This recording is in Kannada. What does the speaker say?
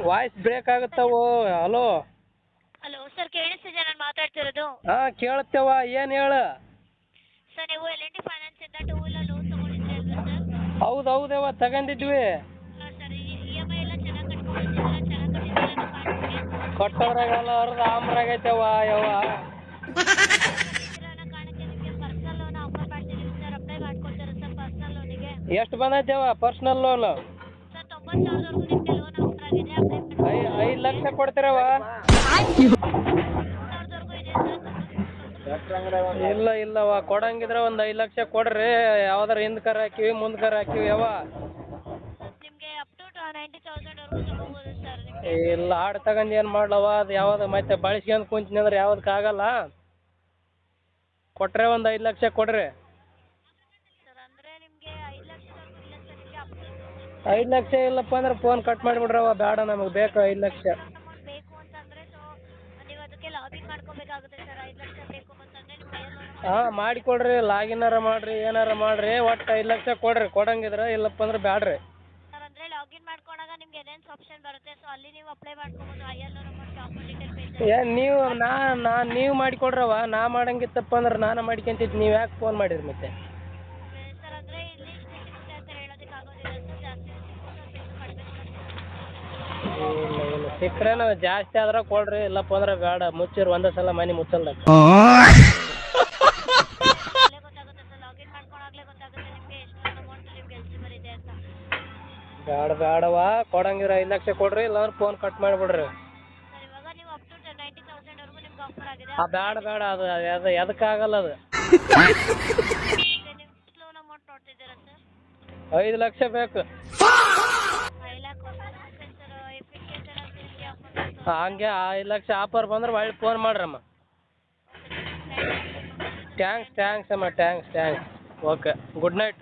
ವಾಯ್ಸ್ ಬ್ರೇಕ್ ಆಗುತ್ತವು. ಹಲೋ. ಹಲೋ ಸರ್, ಕೇಳಿಸ್ತಿದೆ ನಾನು ಮಾತಾಡ್ತಿರೋದು? ಹಾಂ ಕೇಳುತ್ತೇವ, ಏನು ಹೇಳು. ಸರ್, ನೀವು L&T ಫೈನಾನ್ಸಿಂದ 2 ವೀಲರ್ ಲೋನ್ ತೊಗೊಂಡಿದ್ರಿ ಅಲ್ವಾ ಸರ್? ಹೌದೌದವ ತಗೊಂಡಿದ್ವಿ. ಹಾಂ ಸರ್, EMI ಎಲ್ಲ ಚೆನ್ನಾಗಿ ಕಟ್ಕೊಂಡು ಬಂದಿದ್ದೀರಾ? ಚೆನ್ನಾಗಿ ಕಟ್ಟಿದ್ದೀರಾ ಕಾಣಿಕೆ? ಕೊಟ್ಟದ್ರಾಗೆಲ್ಲ ಅರ್ಧ ಆಮ್ರಾಗೈತೆವ ಯವ್ವ. ಕಟ್ಟಿದ್ದೀರಾ ಅನ್ನೋ ಕಾರಣಕ್ಕೆ ನಿಮಗೆ ಪರ್ಸನಲ್ ಲೋನ್ ಆಫರ್ ಮಾಡ್ತಿದ್ದೀವಿ ಸರ್. ಅಪ್ಲೈ ಮಾಡ್ಕೊಳ್ತೀರಾ ಸರ್ ಪರ್ಸನಲ್ ಲೋನಿಗೆ? ಎಷ್ಟು ಬಂದೈತೆವ ಪರ್ಸ್ನಲ್ ಲೋನು? ಸರ್, 90,000ವರೆಗೂ ನಿಮಗೆ ಲೋನ್ ಆಫರ್ ಆಗಿದೆ. ಅಪ್ಲೈ 5 ಲಕ್ಷ ಕೊಡ್ತೀರವ? 90,000ವರೆಗೂ ಇದೆ ಸರ್. ಇಲ್ಲವ ಕೊಡಂಗಿದ್ರೆ ಒಂದು 5 ಲಕ್ಷ ಕೊಡ್ರಿ. ಯಾವ್ದಾರ ಹಿಂದ್ಕರ ಹಾಕಿವಿ ಮುಂದ್ಕರ ಹಾಕಿವಿ ಯವ್ವ. ನಿಮಗೆ ಅಪ್ ಟು 90,000ವರೆಗೂ ತಗೋಬೋದು ಸರ್. ನಿಮಗೆ ಇಲ್ಲ ಆಡ್ ತಗೊಂಡು ಏನು ಮಾಡ್ಲವ, ಅದು ಯಾವ್ದು ಮತ್ತೆ ಬಳಸ್ಕೊಂಡ್ ಕುಂತೀನಿ ಅಂದ್ರೆ ಯಾವ್ದಕ್ಕಾಗಲ್ಲ. ಕೊಟ್ರೆ ಒಂದು 5 ಲಕ್ಷ ಕೊಡ್ರಿ. ಸರ್, ಅಂದರೆ ನಿಮಗೆ 5 ಲಕ್ಷದವರೆಗೂ ಇಲ್ಲ ಸರ್. ನಿಮಗೆ ಅಪ್ ಟು 5 ಲಕ್ಷ ಇಲ್ಲಪ್ಪ ಅಂದ್ರೆ ಫೋನ್ ಕಟ್ ಮಾಡಿಬಿಡ್ರವ. ಬೇಡ, ನಮಗೆ ಬೇಕು 5 ಲಕ್ಷ. ಅಮೌಂಟ್ ಬೇಕು ಅಂತಂದರೆ ನೀವು ಅದಕ್ಕೆ ಲಾಗಿನ್ ಮಾಡ್ಕೋಬೇಕಾಗುತ್ತೆ ಸರ್. 5 ಲಕ್ಷ ಬೇಕು ಅಂತಂದರೆ ನಿಮ್ಮ ಕೈಯಲ್ಲಿ ಲೋನ್ ಹಾಂ ಮಾಡಿಕೊಡ್ರಿ, ಲಾಗಿನ್ನಾರ ಮಾಡಿರಿ, ಏನಾರ ಮಾಡಿರಿ, ಒಟ್ಟು 5 ಲಕ್ಷ ಕೊಡ್ರಿ. ಕೊಡಂಗಿದ್ರೆ ಇಲ್ಲಪ್ಪ ಅಂದ್ರೆ ಬ್ಯಾಡ್ರಿ. ಸರ್, ಅಂದರೆ ಲಾಗಿನ್ ಮಾಡ್ಕೊಂಡಾಗ ನಿಮ್ಗೆ ಏನೇನು ಆಪ್ಷನ್ ಬರುತ್ತೆ, ಸೊ ಅಲ್ಲಿ ನೀವು ಅಪ್ಲೈ ಮಾಡ್ಕೋಬೋದು. IL loan amount document detail page. ಏನು ನೀವು ಮಾಡಿಕೊಡ್ರವ. ನಾ ಮಾಡಂಗಿತ್ತಪ್ಪ ಅಂದ್ರೆ ನಾನು ಮಾಡ್ಕೊಂತಿದ್ದು. ನೀವು ಯಾಕೆ ಫೋನ್ ಮಾಡಿರಿ ಮತ್ತೆ? ಸರ್, ಅಂದರೆ ಇಲ್ಲಿ ಇಷ್ಟು ಸಿಗುತ್ತೆ ಅಂತ ಹೇಳೋದಕ್ಕೆ ಆಗೋದಿಲ್ಲ ಸರ್. ಜಾಸ್ತಿ ಸಿಕ್ಕು ಸ್ವಲ್ಪ ಇನ್ನೂ ಕಡಿಮೆ ಕೂಡ ಸಿಗುತ್ತೆ. ಇಲ್ಲ ಸಿಕ್ಕರೆ ನಾವು ಜಾಸ್ತಿ ಆದ್ರೆ ಕೊಡ್ರಿ, ಇಲ್ಲಪ್ಪ ಅಂದ್ರೆ ಬೇಡ. ಮುಚ್ಚಿರಿ ಒಂದೇ ಸಲ ಮನೆ ಮುಚ್ಚಲ್ದಾಗ. ಅಲ್ಲೇ ಗೊತ್ತಾಗುತ್ತೆ ಸರ್, ಲಾಗಿನ್ ಮಾಡ್ಕೊಂಡಾಗಲೇ ಗೊತ್ತಾಗುತ್ತೆ ನಿಮಗೆ ಎಷ್ಟು ಅಮೌಂಟ್ ನಿಮ್ಗೆ ಎಲಿಜಿಬಲ್ ಇದೆ ಅಂತ. ಬೇಡವ, ಕೊಡಂಗಿದ್ರೆ 5 ಲಕ್ಷ ಕೊಡ್ರಿ, ಇಲ್ಲಾಂದ್ರೆ ಫೋನ್ ಕಟ್ ಮಾಡಿಬಿಡ್ರಿ. ಸರ್, ಇವಾಗ ನೀವು ಅಪ್ ಟು 90,000ವರೆಗೂ ನಿಮ್ಗೆ ಆಫರ್ ಆಗಿದೆ. ಬೇಡ ಅದು ಎದಕ್ಕಾಗಲ್ಲ ಅದು. ನೀವು ಲೋನ್ ಅಮೌಂಟ್ ನೋಡ್ತಿದ್ದೀರಾ ಸರ್? 5 ಲಕ್ಷ ಬೇಕು. 5 lac okay sir. If in case ಏನಾದರೂ ನಿಮಗೆ ಆಫರ್ ಹಂಗೆ 5 ಲಕ್ಷ ಆಫರ್ ಬಂದ್ರೆ ಒಳ್ಳೆ ಫೋನ್ ಮಾಡ್ರಮ್ಮ. ಥ್ಯಾಂಕ್ಸ್ ಅಮ್ಮ, ಥ್ಯಾಂಕ್ಸ್. Okay, good night.